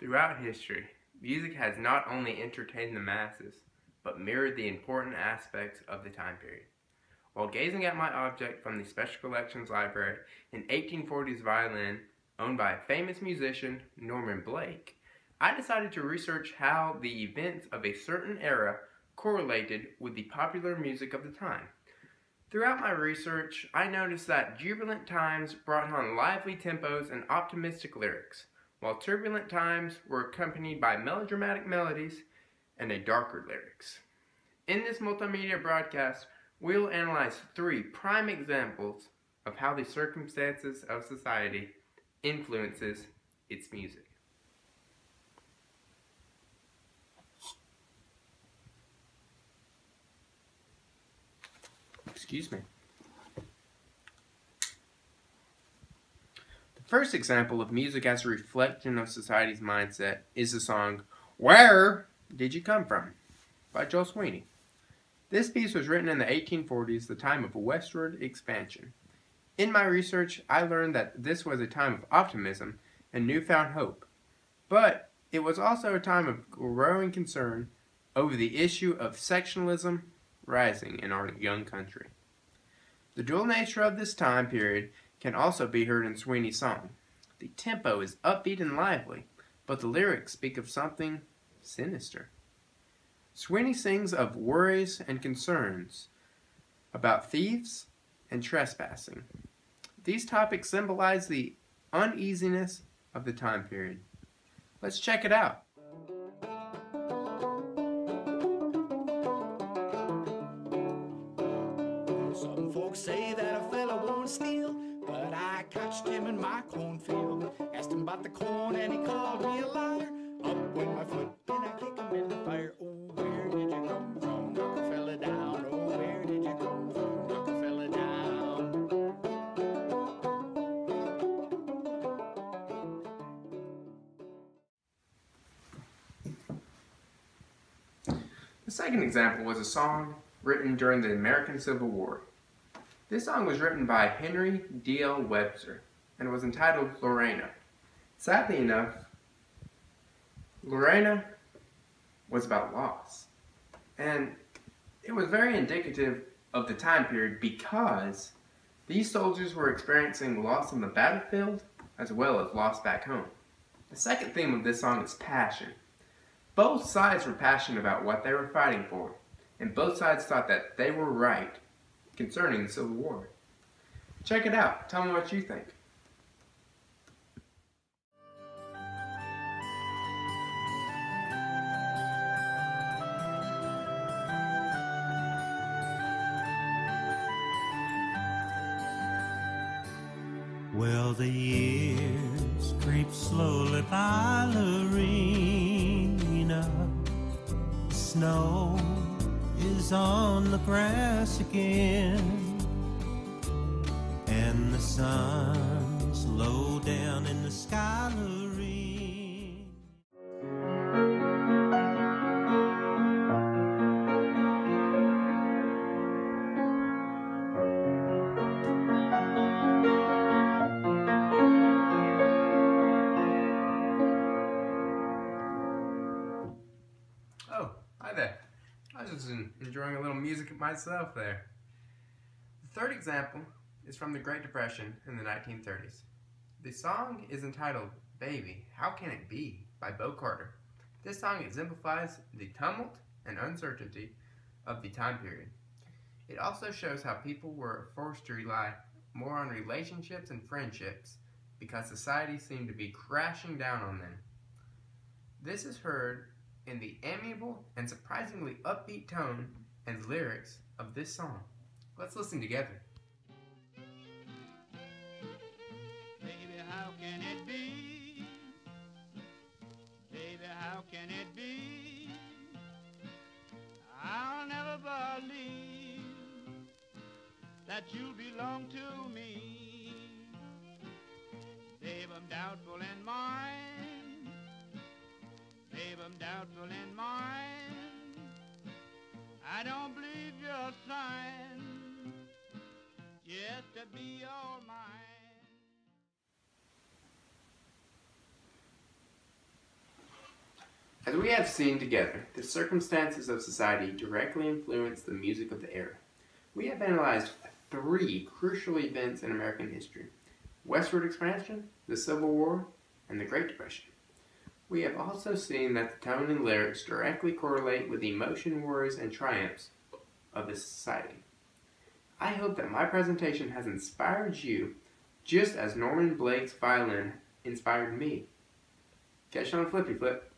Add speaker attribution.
Speaker 1: Throughout history, music has not only entertained the masses, but mirrored the important aspects of the time period. While gazing at my object from the Special Collections Library, an 1840s violin owned by a famous musician, Norman Blake, I decided to research how the events of a certain era correlated with the popular music of the time. Throughout my research, I noticed that jubilant times brought on lively tempos and optimistic lyrics, while turbulent times were accompanied by melodramatic melodies and a darker lyrics. In this multimedia broadcast, we'll analyze 3 prime examples of how the circumstances of society influences its music. Excuse me. The first example of music as a reflection of society's mindset is the song "Where Did You Come From?" by Joel Sweeney. This piece was written in the 1840s, the time of westward expansion. In my research, I learned that this was a time of optimism and newfound hope, but it was also a time of growing concern over the issue of sectionalism rising in our young country. The dual nature of this time period can also be heard in Sweeney's song. The tempo is upbeat and lively, but the lyrics speak of something sinister. Sweeney sings of worries and concerns about thieves and trespassing. These topics symbolize the uneasiness of the time period. Let's check it out.
Speaker 2: Some folks say that a fella won't steal, but I catched him in my cornfield. Asked him about the corn and he called me a liar. Up went my foot and I kicked him in the fire. Oh, where did you come from? Knock a fella down. Oh, where did you come from? Knock a fella down.
Speaker 1: The second example was a song written during the American Civil War. This song was written by Henry D.L. Webster and was entitled Lorena. Sadly enough, Lorena was about loss. And it was very indicative of the time period because these soldiers were experiencing loss on the battlefield as well as loss back home. The second theme of this song is passion. Both sides were passionate about what they were fighting for, and both sides thought that they were right concerning the Civil War. Check it out. Tell me what you think.
Speaker 3: Well, the years creep slowly by, Lorena. Snow is on the grass again, and the sun's low down in the sky, Lorena.
Speaker 1: Oh, hi there. I was just enjoying a little music myself there. The third example is from the Great Depression in the 1930s. The song is entitled "Baby, How Can It Be" by Bo Carter. This song exemplifies the tumult and uncertainty of the time period. It also shows how people were forced to rely more on relationships and friendships because society seemed to be crashing down on them. This is heard in the amiable and surprisingly upbeat tone and lyrics of this song. Let's listen together.
Speaker 4: Baby, how can it be? Baby, how can it be? I'll never believe that you belong to me. Babe, I'm doubtful in mind. Babe, I'm doubtful in mind. I don't believe your sign just to be all mine.
Speaker 1: As we have seen together, the circumstances of society directly influence the music of the era. We have analyzed 3 crucial events in American history: westward expansion, the Civil War, and the Great Depression. We have also seen that the tone and lyrics directly correlate with the emotion, worries, and triumphs of this society. I hope that my presentation has inspired you just as Norman Blake's violin inspired me. Catch you on Flippy Flip.